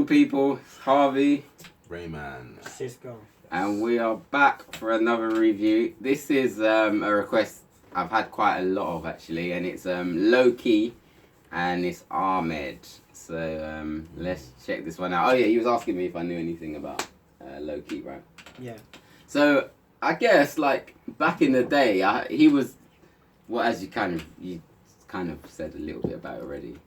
on, people? It's Harvey. Rayman. Cisco. And we are back for another review. This is a request I've had quite a lot of, actually. And it's Lowkey and it's Ahmed. So let's check this one out. Oh, yeah, he was asking me if I knew anything about Lowkey, right? Yeah. So I guess, like, back in the day, he was, well, as you kind of said a little bit about it already.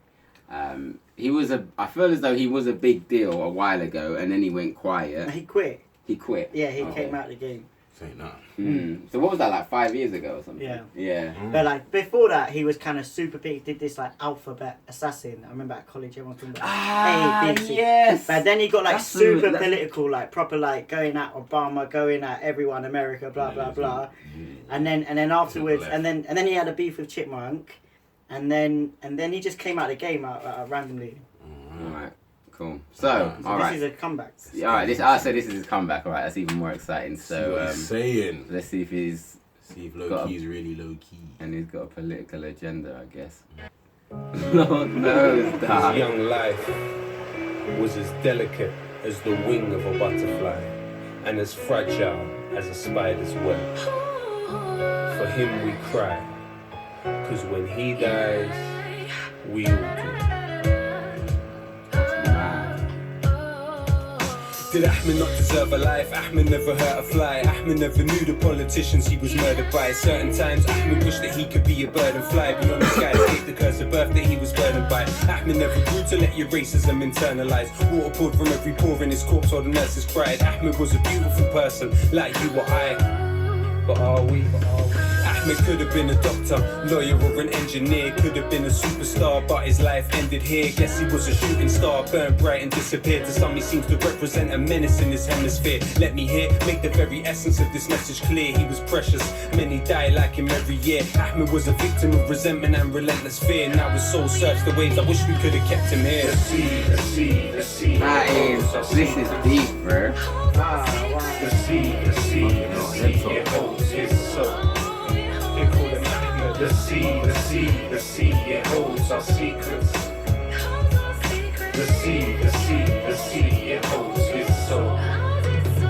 I feel as though he was a big deal a while ago, and then he went quiet. He quit. He quit. Yeah, he came out of the game. Say nothing. So what was that, like 5 years ago or something? Yeah. Yeah. But like before that, he was kind of super big. He did this like alphabet assassin. I remember at college, everyone talking about A, B, C. Yes. But then he got like super political, like proper like going at Obama, going at everyone, America, blah blah blah. And then afterwards, and then he had a beef with Chipmunk, and then he just came out of the game randomly. All right. Cool. So all right. This is a comeback. All right. This is his comeback. All right. That's even more exciting. So saying. Let's see if he's. See if Lowkey's really low key. And he's got a political agenda, I guess. Lord knows that. His young life was as delicate as the wing of a butterfly and as fragile as a spider's web. For him we cry, 'cause when he dies, we all do. Did Ahmed not deserve a life? Ahmed never hurt a fly. Ahmed never knew the politicians he was murdered by. Certain times Ahmed wished that he could be a bird and fly beyond the sky, escape the curse of birth that he was burdened by. Ahmed never grew to let your racism internalize. Water poured from every pore in his corpse while the nurses cried. Ahmed was a beautiful person, like you or I. But are we? Ahmed could have been a doctor, lawyer or an engineer. Could have been a superstar, but his life ended here. Guess he was a shooting star, burned bright and disappeared. To some he seems to represent a menace in this hemisphere. Let me hear, make the very essence of this message clear. He was precious, many die like him every year. Ahmed was a victim of resentment and relentless fear. Now his soul surfs the waves, I wish we could have kept him here. This is deep, bro. The sea, it holds his soul. They call him Ahmed. The sea, it holds our secrets. The sea, it holds his soul.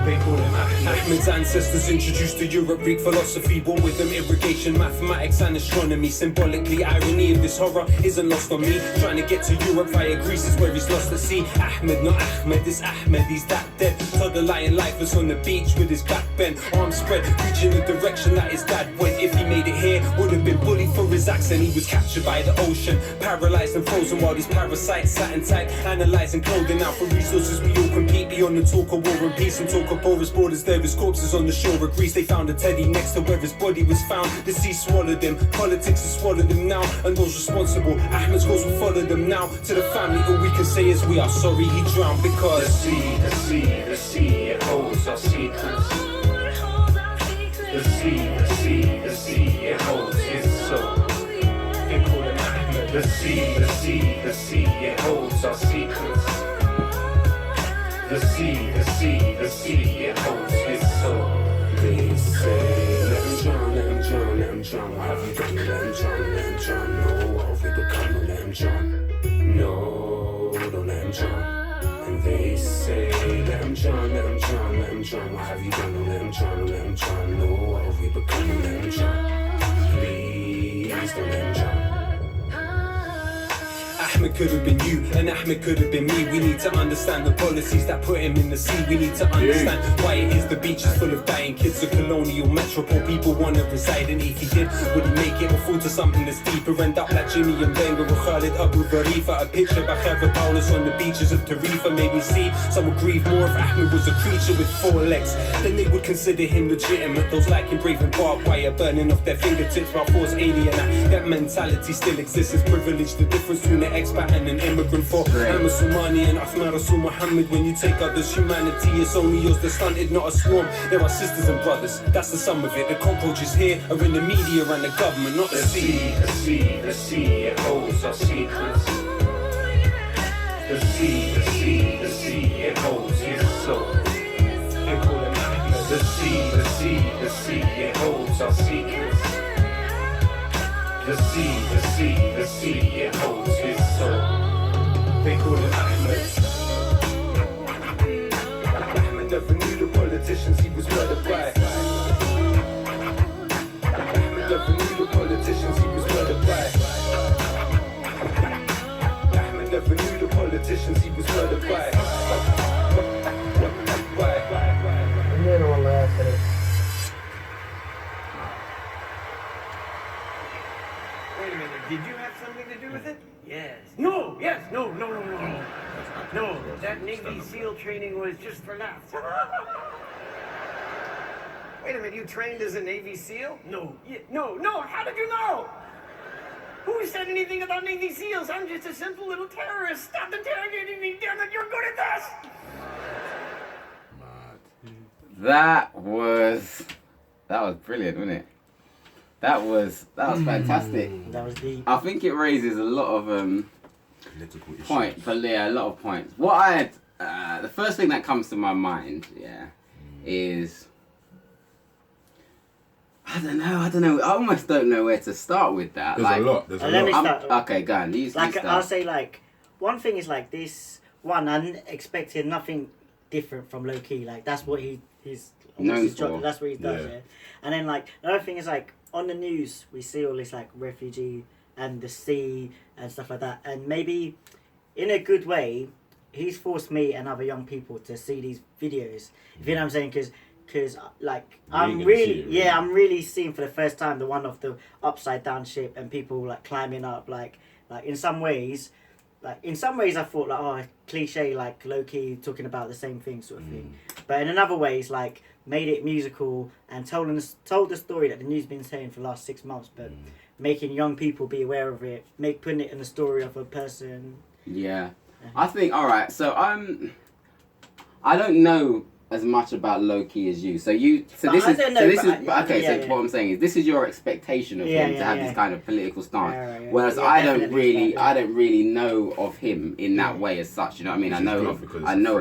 They call him Ahmed. Ahmed's ancestors introduced to Europe Greek philosophy, brought with them irrigation, mathematics and astronomy. Symbolically, irony of this horror isn't lost on me. Trying to get to Europe via Greece is where he's lost at sea. Ahmed, not Ahmed, this Ahmed, he's that dead. Toddler lying lifeless on the beach with his back bent, arms spread, reaching the direction that his dad went. If he made it here, would have been bullied for his accent. He was captured by the ocean, paralyzed and frozen while these parasites sat in tight, analyzing clothing out for resources. We all compete beyond the talk of war and peace and talk of porous borders. There was corpses on the shore of Greece. They found a teddy next to where his body was found. The sea swallowed him, politics has swallowed him now, and those responsible, Ahmed's cause will follow them now. To the family, all we can say is we are sorry he drowned, because the sea, it holds our secrets. The sea, it holds his soul. They call him Ahmed. The sea, it holds our secrets. The sea, it holds his soul. They say, let him drown, let him drown, let him drown. What have you done? Let him drown, let him drown. No, what have we become? Let him drown. No, don't let him drown. And they say, let him drown, let him drown, let him drown. What have you done? Let him drown, let him drown. No, what have we become? Let him drown. Please don't let him drown. Ahmed could have been you, and Ahmed could have been me. We need to understand the policies that put him in the sea. We need to understand why it is the beach is full of dying kids. A colonial metropole people want to reside in. If he did, would he make it or fall to something that's deeper? End up like Jimmy and Wenger or Khalid Abu Dharifa. A picture by Kevin Paulus on the beaches of Tarifa made me see some would grieve more if Ahmed was a creature with 4 legs. Then they would consider him legitimate. Those like him braving barbed wire, burning off their fingertips while force alien. That mentality still exists as privilege. The difference between the expat and an immigrant. For I'm a Somali and Ahmed Rasul Muhammad. When you take others' humanity, it's only yours that's stunted, not a swarm. There are sisters and brothers, that's the sum of it. The cockroaches here are in the media and the government, not the sea. The sea, it holds our secrets. The sea, it holds his soul. They call him Ahmed. The sea, it holds our secrets. The sea, it holds his soul. They call him Ahmed. never left. Wait a minute, you trained as a Navy SEAL? No. No, how did you know? Who said anything about Navy SEALs? I'm just a simple little terrorist. Stop interrogating me, damn it, you're good at this! That was brilliant, wasn't it? That was fantastic. That was deep. I think it raises a lot of Political issues. a lot of points. What I had, the first thing that comes to my mind, is I don't know. I almost don't know where to start with that. There's a lot. There's a lot. Okay, go on. You start. I'll say like one thing is like this. One, I expected nothing different from Lowkey. Like that's what he's known for. That's what he does. Yeah. And then like another thing is like on the news we see all this like refugee and the sea and stuff like that. And maybe in a good way, he's forced me and other young people to see these videos. If you know what I'm saying? Because like I'm really seeing for the first time the one of the upside down ship and people like climbing up like in some ways I thought like oh cliche like Lowkey talking about the same thing sort of thing, but in another ways like made it musical and told the story that the news been saying for the last 6 months, but making young people be aware of it, putting it in the story of a person. Yeah, I think alright. So I don't know as much about Lowkey as you. So what I'm saying is this is your expectation of him to have this kind of political stance. Whereas I don't really know of him in that way as such. You know what I mean? I know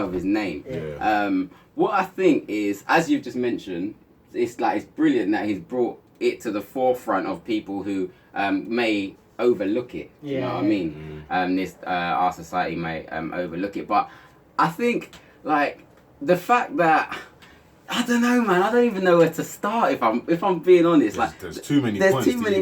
of his name. Yeah. What I think is, as you've just mentioned, it's brilliant that he's brought it to the forefront of people who may overlook it. You know what I mean? Our society may overlook it, but I think like the fact that I don't know, man. I don't even know where to start if I'm being honest. There's too many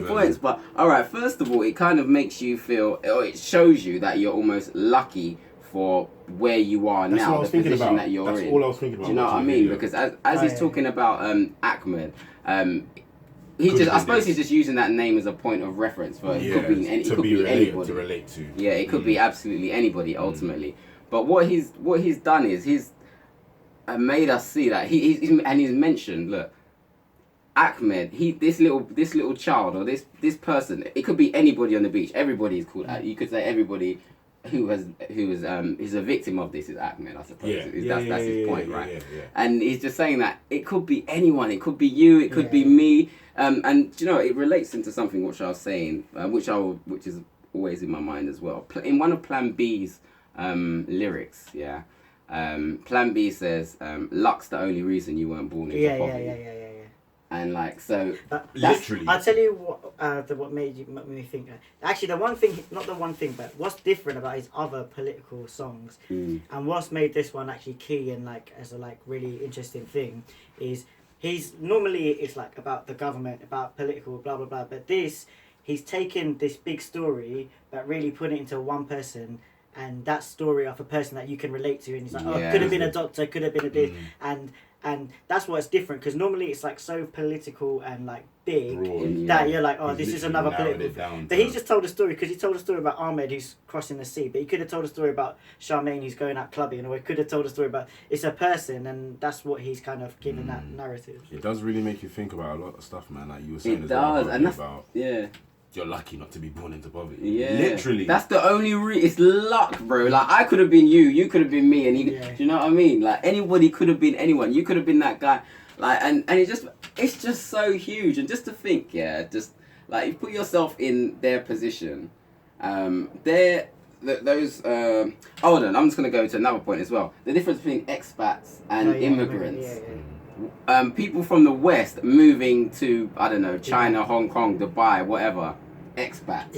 points. But all right, first of all, it kind of makes you feel, or it shows you that you're almost lucky for where you are now, the position that you're in. That's all I was thinking about. Do you know what I mean? Because as he's talking about Ahmed, I suppose he's just using that name as a point of reference for it could be anybody to relate to. Yeah, it could be absolutely anybody ultimately. But what he's done is he's made us see that he's mentioned, look, Ahmed, this little child or this person, it could be anybody on the beach. Everybody is called. You could say everybody who is a victim of this is Ahmed, I suppose. That's his point, right? Yeah. And he's just saying that it could be anyone. It could be you. It could be me. And you know, it relates into something which I was saying, which is always in my mind as well. In one of Plan B's lyrics, Plan B says, luck's the only reason you weren't born into poverty. Yeah. And like, so literally, I'll tell you what made me think. Actually, not the one thing, but what's different about his other political songs, and what's made this one actually key and like as a like really interesting thing is it's like about the government, about political, blah blah blah. But he's taken this big story, but really put it into one person. And that story of a person that you can relate to, and he's like, could have been a doctor, could have been a this, and that's what's different because normally it's like so political and like big that you're like, this is another political. But he just told a story because he told a story about Ahmed who's crossing the sea, but he could have told a story about Charmaine who's going out clubbing, or he could have told a story about it's a person, and that's what he's kind of given that narrative. It does really make you think about a lot of stuff, man. Like you were saying, you're lucky not to be born into poverty. Yeah, literally. That's the only it's luck, bro. Like I could have been you could have been me, and do you know what I mean? Like anybody could have been anyone. You could have been that guy. Like and it's just so huge, and just to think, just like you put yourself in their position. Hold on, I'm just gonna go to another point as well. The difference between expats and immigrants. People from the West moving to, I don't know, China, Hong Kong, Dubai, whatever. Expats.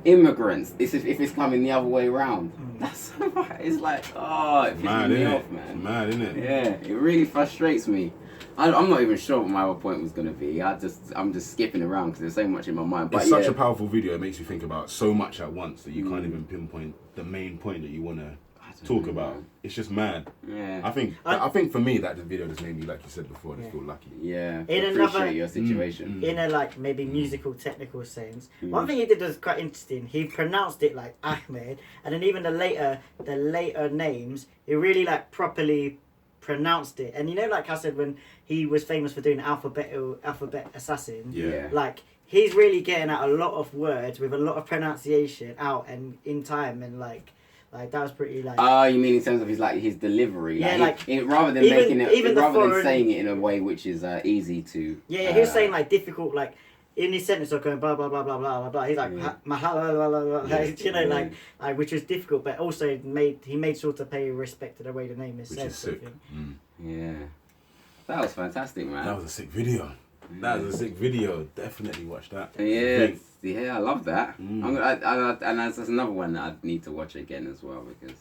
Immigrants. If it's coming the other way around. That's so right. It's like, it pisses me off, man. It's mad, isn't it? Yeah, it really frustrates me. I'm not even sure what my other point was going to be. I'm just skipping around because there's so much in my mind. But it's such a powerful video. It makes you think about so much at once that you can't even pinpoint the main point that you want to talk about. It's just mad. Yeah. I think for me that the video just made me, like you said before, just feel lucky. Yeah. In Appreciate your situation. In a like maybe musical technical sense, one thing he did was quite interesting. He pronounced it like Ahmed, and then even the later names, he really like properly pronounced it. And you know, like I said, when he was famous for doing Alphabet Assassin, like he's really getting out a lot of words with a lot of pronunciation out and in time, and like that was pretty like. Oh, you mean in terms of his delivery? Yeah, rather than saying it in a way which is easy to. Yeah, he was saying like difficult, like in his sentence of going blah blah blah blah blah blah. He's like you know, like which was difficult, but also made sure to pay respect to the way the name is said. Which is sick. Yeah, that was fantastic, man. That was a sick video. Definitely watch that. Yeah, I love that. And that's another one that I need to watch again as well because,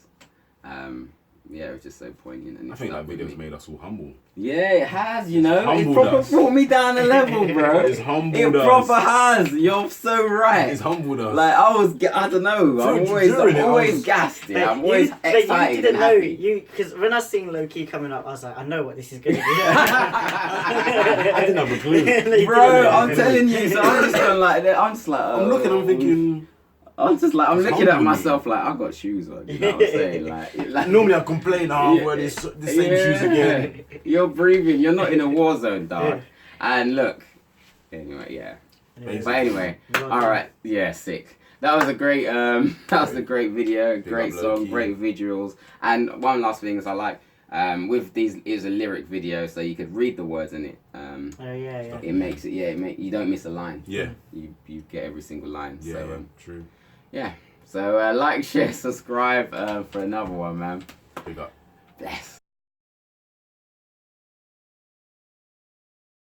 it was just so poignant. And I think that video's made us all humble. Yeah, it has. You know, it proper brought me down a level, bro. It's humbled us. It proper has. You're so right. It's humbled us. Like I don't know. I'm always gassed. Yeah, I'm always excited. You didn't know because when I seen Lowkey coming up, I was like, I know what this is going to be. I didn't have a clue, bro. I'm telling you. So I'm just like, I'm looking. I'm thinking. I'm looking at myself like I've got shoes on. You know what I'm saying? Like normally I complain, wear the same shoes again. You're breathing. You're not in a war zone, dog. And look, anyway, But anyway, all right, sick. That was a great video, great song, great visuals. And one last thing is I like with these is a lyric video, so you could read the words in it. It makes it you don't miss a line. Yeah, you get every single line. Yeah, so, true. Yeah. So like, share, subscribe for another one, man. Big up. Yes.